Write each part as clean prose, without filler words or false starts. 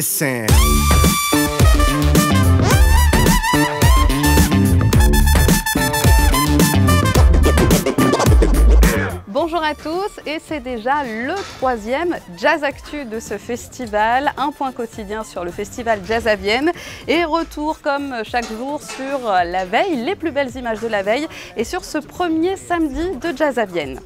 listen. Bonjour à tous, et c'est déjà le 3e Jazz Actu de ce festival, un point quotidien sur le festival Jazz à Vienne et retour comme chaque jour sur la veille, les plus belles images de la veille et sur ce premier samedi de Jazz à Vienne.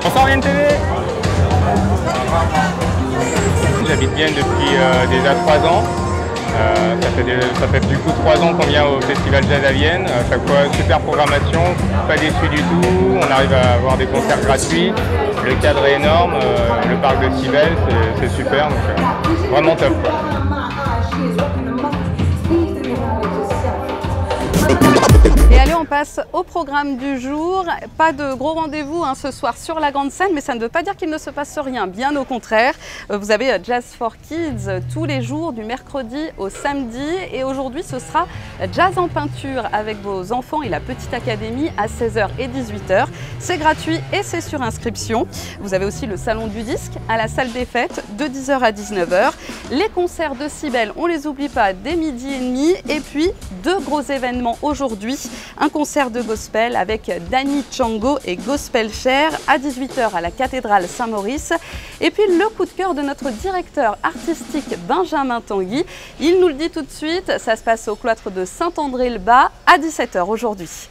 Bonsoir Vienne TV. J'habite Vienne depuis déjà 3 ans. Ça fait du coup 3 ans qu'on vient au Festival Jazz à Vienne. À chaque fois, super programmation, pas déçu du tout. On arrive à avoir des concerts gratuits. Le cadre est énorme. Le parc de Cybèle, c'est super. Donc, vraiment top, quoi. Et allez, on passe au programme du jour. Pas de gros rendez-vous ce soir sur la grande scène, mais ça ne veut pas dire qu'il ne se passe rien, bien au contraire. Vous avez Jazz for Kids tous les jours du mercredi au samedi, et aujourd'hui ce sera Jazz en peinture avec vos enfants et la petite académie à 16h et 18h. C'est gratuit et c'est sur inscription. Vous avez aussi le salon du disque à la salle des fêtes de 10h à 19h. Les concerts de Cybèle, on les oublie pas, dès midi et demi, et puis 2 gros événements aujourd'hui. Un concert de gospel avec Danny Chango et Gospel Cher à 18h à la cathédrale Saint-Maurice. Et puis le coup de cœur de notre directeur artistique Benjamin Tanguy. Il nous le dit tout de suite, ça se passe au cloître de Saint-André-le-Bas à 17h aujourd'hui.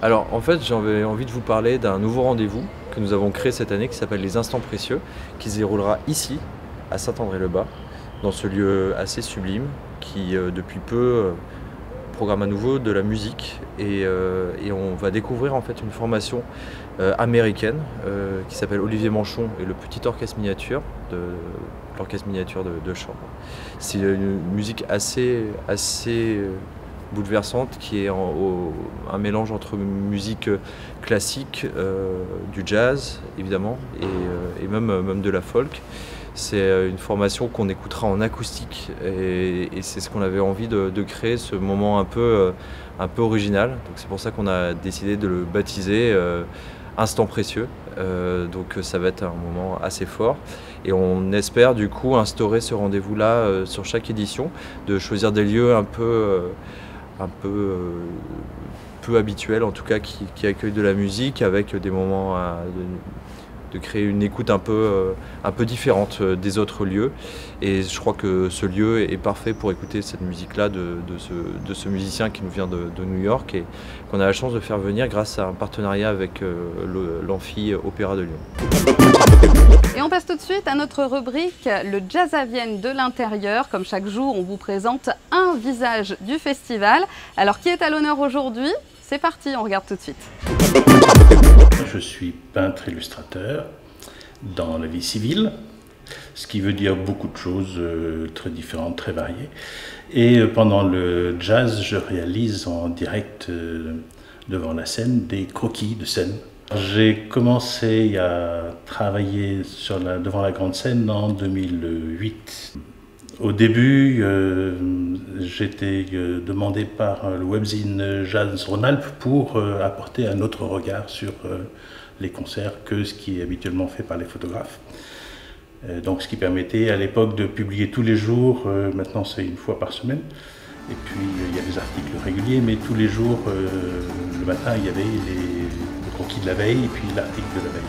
Alors en fait, j'avais envie de vous parler d'un nouveau rendez-vous que nous avons créé cette année qui s'appelle les Instants Précieux, qui se déroulera ici à Saint-André-le-Bas, dans ce lieu assez sublime qui depuis peu programme à nouveau de la musique, et on va découvrir en fait une formation américaine qui s'appelle Olivier Manchon et le petit orchestre miniature de l'orchestre miniature de chambre. C'est une musique assez bouleversante qui est un mélange entre musique classique, du jazz évidemment, et même de la folk. C'est une formation qu'on écoutera en acoustique, et c'est ce qu'on avait envie de créer, ce moment un peu original. Donc c'est pour ça qu'on a décidé de le baptiser Instant Précieux. Donc ça va être un moment assez fort, et on espère du coup instaurer ce rendez-vous-là sur chaque édition, de choisir des lieux un peu habituels, en tout cas qui accueillent de la musique, avec des moments de créer une écoute un peu différente des autres lieux. Et je crois que ce lieu est parfait pour écouter cette musique-là de ce musicien qui nous vient de New York, et qu'on a la chance de faire venir grâce à un partenariat avec l'Amphi Opéra de Lyon. Et on passe tout de suite à notre rubrique le Jazz à Vienne de l'intérieur. Comme chaque jour, on vous présente un visage du festival. Alors qui est à l'honneur aujourd'hui? C'est parti, on regarde tout de suite. Je suis peintre illustrateur dans la vie civile, ce qui veut dire beaucoup de choses très différentes, très variées. Et pendant le jazz, je réalise en direct devant la scène des croquis de scène. J'ai commencé à travailler devant la grande scène en 2008. Au début, j'étais demandé par le webzine Jazz Rhône-Alpes pour apporter un autre regard sur les concerts que ce qui est habituellement fait par les photographes. Donc ce qui permettait à l'époque de publier tous les jours, maintenant c'est une fois par semaine. Et puis il y a des articles réguliers, mais tous les jours, le matin, il y avait le croquis de la veille et puis l'article de la veille.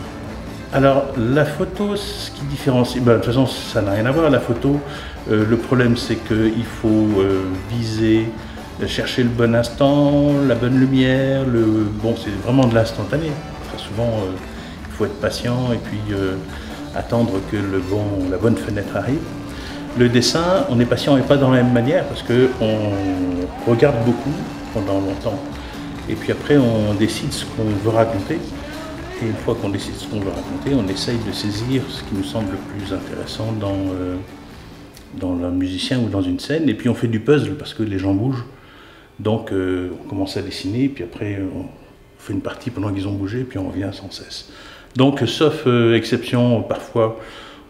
Alors la photo, ce qui différencie, de toute façon ça n'a rien à voir, la photo, le problème c'est qu'il faut viser, chercher le bon instant, la bonne lumière, c'est vraiment de l'instantané. Très souvent il faut être patient et puis attendre que la bonne fenêtre arrive. Le dessin, on est patient et pas dans la même manière parce qu'on regarde beaucoup pendant longtemps et puis après on décide ce qu'on veut raconter. Et une fois qu'on décide ce qu'on veut raconter, on essaye de saisir ce qui nous semble le plus intéressant dans un musicien ou dans une scène. Et puis on fait du puzzle parce que les gens bougent. Donc on commence à dessiner, puis après on fait une partie pendant qu'ils ont bougé, puis on revient sans cesse. Donc sauf exception, parfois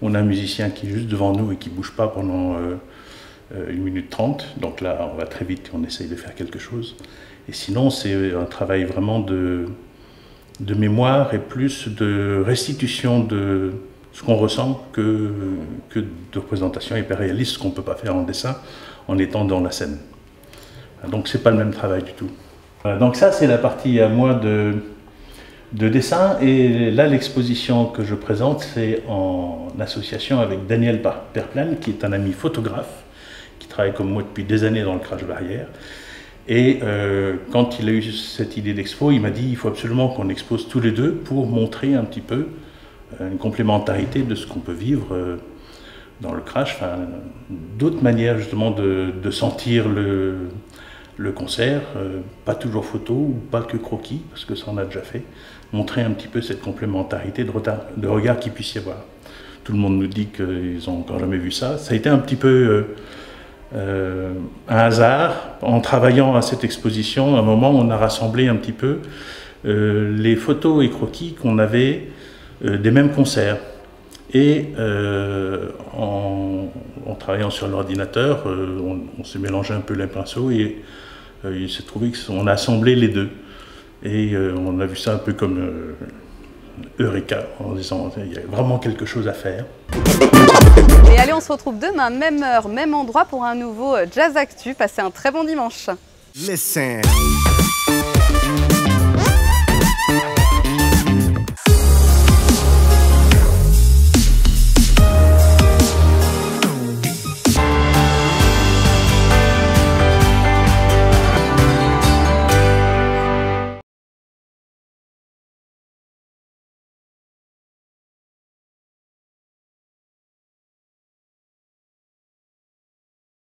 on a un musicien qui est juste devant nous et qui ne bouge pas pendant 1 minute 30. Donc là on va très vite et on essaye de faire quelque chose. Et sinon c'est un travail vraiment de mémoire et plus de restitution de ce qu'on ressent que de représentation hyper réaliste, ce qu'on ne peut pas faire en dessin en étant dans la scène. Donc c'est pas le même travail du tout. Voilà, donc ça c'est la partie à moi de dessin, et là l'exposition que je présente c'est en association avec Daniel Perplan, qui est un ami photographe qui travaille comme moi depuis des années dans le crash barrière. Et quand il a eu cette idée d'expo, il m'a dit il faut absolument qu'on expose tous les deux pour montrer un petit peu une complémentarité de ce qu'on peut vivre dans le crash, enfin, d'autres manières justement de sentir le concert, pas toujours photo ou pas que croquis, parce que ça on a déjà fait, montrer un petit peu cette complémentarité de regard qu'il puisse y avoir. Tout le monde nous dit qu'ils n'ont encore jamais vu ça. Ça a été un petit peu un hasard. En travaillant à cette exposition, à un moment on a rassemblé un petit peu les photos et croquis qu'on avait des mêmes concerts. Et en travaillant sur l'ordinateur, on s'est mélangé un peu les pinceaux et il s'est trouvé qu'on a assemblé les deux. Et on a vu ça un peu comme Eureka, en disant il y a vraiment quelque chose à faire. Et allez, on se retrouve demain, même heure, même endroit pour un nouveau Jazz Actu. Passez un très bon dimanche. Listen.